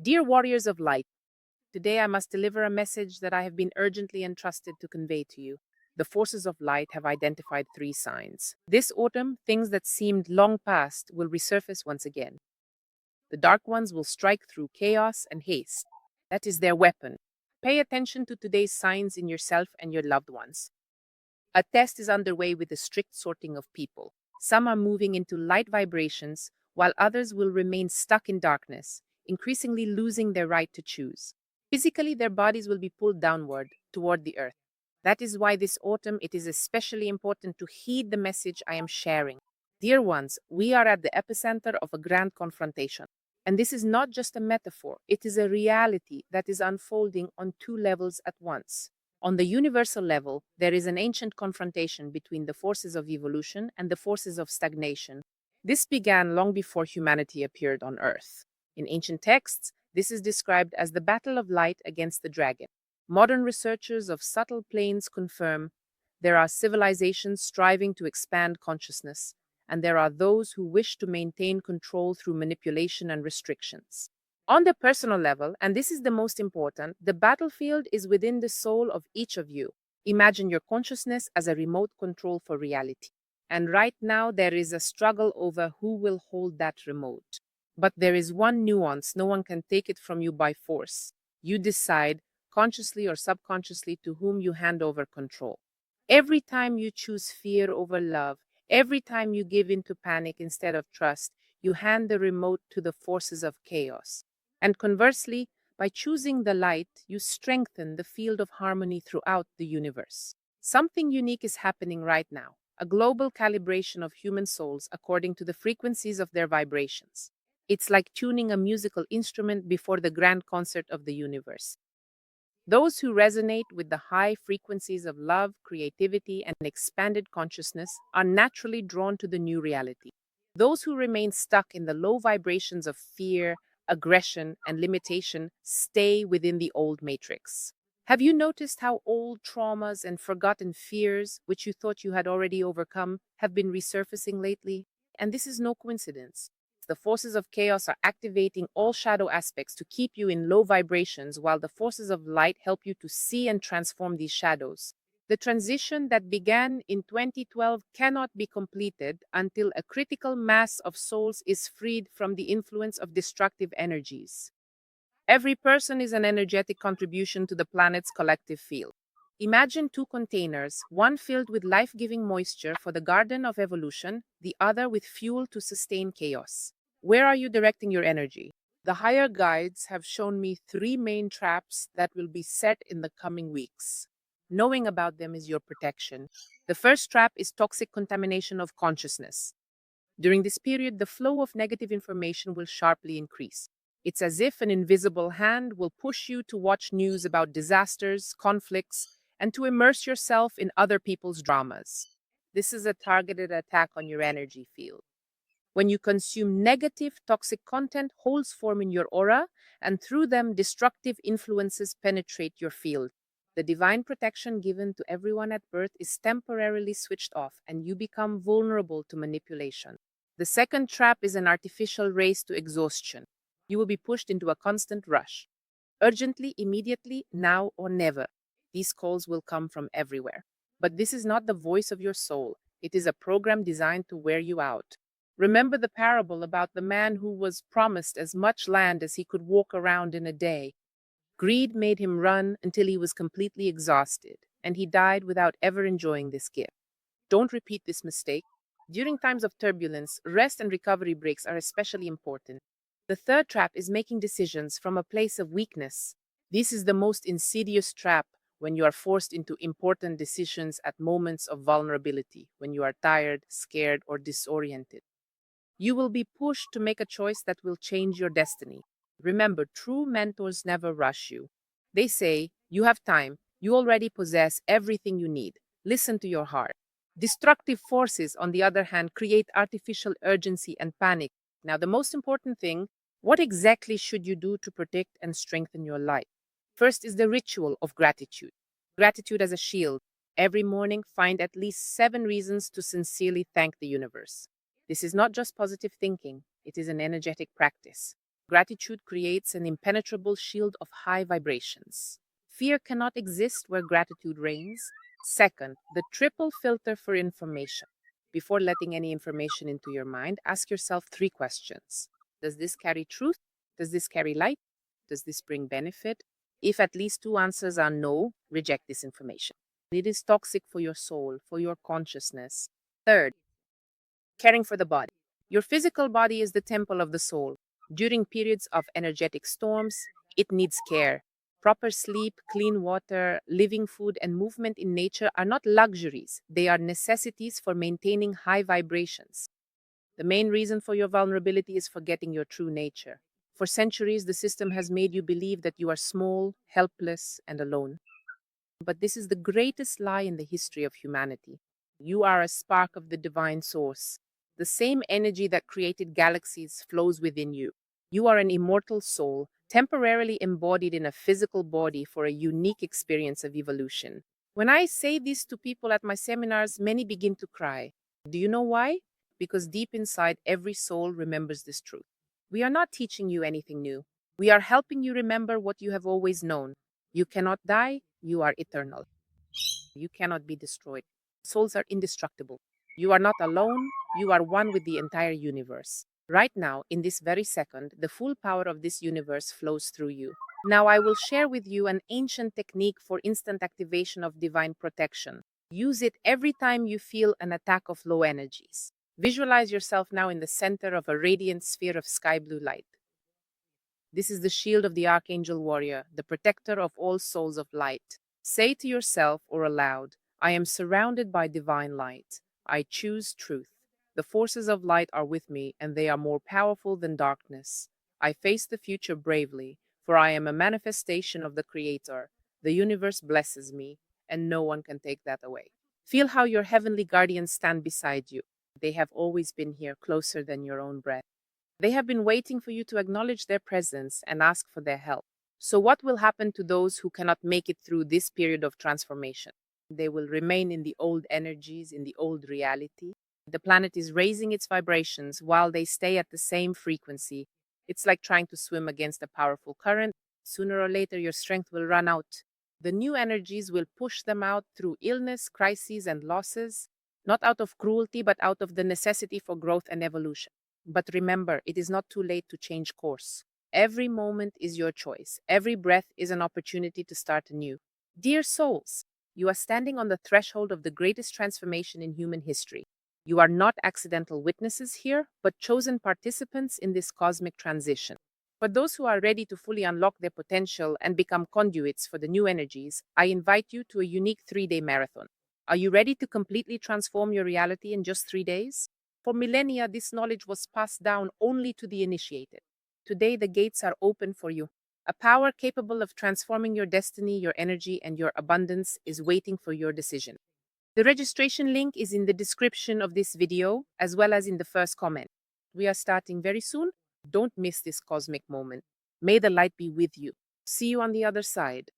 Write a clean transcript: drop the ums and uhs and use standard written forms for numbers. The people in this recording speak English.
Dear warriors of light, today I must deliver a message that I have been urgently entrusted to convey to you. The forces of light have identified three signs. This autumn, things that seemed long past will resurface once again. The dark ones will strike through chaos and haste. That is their weapon. Pay attention to today's signs in yourself and your loved ones. A test is underway with a strict sorting of people. Some are moving into light vibrations, while others will remain stuck in darkness, increasingly losing their right to choose. Physically, their bodies will be pulled downward, toward the earth. That is why this autumn it is especially important to heed the message I am sharing. Dear ones, we are at the epicenter of a grand confrontation. And this is not just a metaphor, it is a reality that is unfolding on two levels at once. On the universal level, there is an ancient confrontation between the forces of evolution and the forces of stagnation. This began long before humanity appeared on Earth. In ancient texts, this is described as the battle of light against the dragon. Modern researchers of subtle planes confirm there are civilizations striving to expand consciousness, and there are those who wish to maintain control through manipulation and restrictions. On the personal level, and this is the most important, the battlefield is within the soul of each of you. Imagine your consciousness as a remote control for reality. And right now, there is a struggle over who will hold that remote. But there is one nuance: no one can take it from you by force. You decide, consciously or subconsciously, to whom you hand over control. Every time you choose fear over love, every time you give in to panic instead of trust, you hand the remote to the forces of chaos. And conversely, by choosing the light, you strengthen the field of harmony throughout the universe. Something unique is happening right now: a global calibration of human souls according to the frequencies of their vibrations. It's like tuning a musical instrument before the grand concert of the universe. Those who resonate with the high frequencies of love, creativity, and expanded consciousness are naturally drawn to the new reality. Those who remain stuck in the low vibrations of fear, aggression, and limitation stay within the old matrix. Have you noticed how old traumas and forgotten fears, which you thought you had already overcome, have been resurfacing lately? And this is no coincidence. The forces of chaos are activating all shadow aspects to keep you in low vibrations, while the forces of light help you to see and transform these shadows. The transition that began in 2012 cannot be completed until a critical mass of souls is freed from the influence of destructive energies. Every person is an energetic contribution to the planet's collective field. Imagine two containers, one filled with life-giving moisture for the garden of evolution, the other with fuel to sustain chaos. Where are you directing your energy? The higher guides have shown me three main traps that will be set in the coming weeks. Knowing about them is your protection. The first trap is toxic contamination of consciousness. During this period, the flow of negative information will sharply increase. It's as if an invisible hand will push you to watch news about disasters, conflicts, and to immerse yourself in other people's dramas. This is a targeted attack on your energy field. When you consume negative, toxic content, holes form in your aura, and through them, destructive influences penetrate your field. The divine protection given to everyone at birth is temporarily switched off, and you become vulnerable to manipulation. The second trap is an artificial race to exhaustion. You will be pushed into a constant rush. Urgently, immediately, now or never. These calls will come from everywhere. But this is not the voice of your soul. It is a program designed to wear you out. Remember the parable about the man who was promised as much land as he could walk around in a day. Greed made him run until he was completely exhausted, and he died without ever enjoying this gift. Don't repeat this mistake. During times of turbulence, rest and recovery breaks are especially important. The third trap is making decisions from a place of weakness. This is the most insidious trap when you are forced into important decisions at moments of vulnerability, when you are tired, scared, or disoriented. You will be pushed to make a choice that will change your destiny. Remember, true mentors never rush you. They say, you have time, you already possess everything you need. Listen to your heart. Destructive forces, on the other hand, create artificial urgency and panic. Now, the most important thing: what exactly should you do to protect and strengthen your life? First is the ritual of gratitude. Gratitude as a shield. Every morning, find at least 7 reasons to sincerely thank the universe. This is not just positive thinking, it is an energetic practice. Gratitude creates an impenetrable shield of high vibrations. Fear cannot exist where gratitude reigns. Second, the triple filter for information. Before letting any information into your mind, ask yourself three questions. Does this carry truth? Does this carry light? Does this bring benefit? If at least two answers are no, reject this information. It is toxic for your soul, for your consciousness. Third, caring for the body. Your physical body is the temple of the soul. During periods of energetic storms, it needs care. Proper sleep, clean water, living food, and movement in nature are not luxuries. They are necessities for maintaining high vibrations. The main reason for your vulnerability is forgetting your true nature. For centuries, the system has made you believe that you are small, helpless, and alone. But this is the greatest lie in the history of humanity. You are a spark of the divine source. The same energy that created galaxies flows within you. You are an immortal soul, temporarily embodied in a physical body for a unique experience of evolution. When I say this to people at my seminars, many begin to cry. Do you know why? Because deep inside, every soul remembers this truth. We are not teaching you anything new. We are helping you remember what you have always known. You cannot die, you are eternal. You cannot be destroyed. Souls are indestructible. You are not alone, you are one with the entire universe. Right now, in this very second, the full power of this universe flows through you. Now, I will share with you an ancient technique for instant activation of divine protection. Use it every time you feel an attack of low energies. Visualize yourself now in the center of a radiant sphere of sky blue light. This is the shield of the Archangel Warrior, the protector of all souls of light. Say to yourself or aloud, I am surrounded by divine light. I choose truth. The forces of light are with me, and they are more powerful than darkness. I face the future bravely, for I am a manifestation of the Creator. The universe blesses me, and no one can take that away. Feel how your heavenly guardians stand beside you. They have always been here, closer than your own breath. They have been waiting for you to acknowledge their presence and ask for their help. So, what will happen to those who cannot make it through this period of transformation? They will remain in the old energies, in the old reality. The planet is raising its vibrations while they stay at the same frequency. It's like trying to swim against a powerful current. Sooner or later, your strength will run out. The new energies will push them out through illness, crises, and losses, not out of cruelty, but out of the necessity for growth and evolution. But remember, it is not too late to change course. Every moment is your choice. Every breath is an opportunity to start anew. Dear souls, you are standing on the threshold of the greatest transformation in human history. You are not accidental witnesses here, but chosen participants in this cosmic transition. For those who are ready to fully unlock their potential and become conduits for the new energies, I invite you to a unique 3-day marathon. Are you ready to completely transform your reality in just 3 days? For millennia, this knowledge was passed down only to the initiated. Today, the gates are open for you. A power capable of transforming your destiny, your energy, and your abundance is waiting for your decision. The registration link is in the description of this video, as well as in the first comment. We are starting very soon. Don't miss this cosmic moment. May the light be with you. See you on the other side.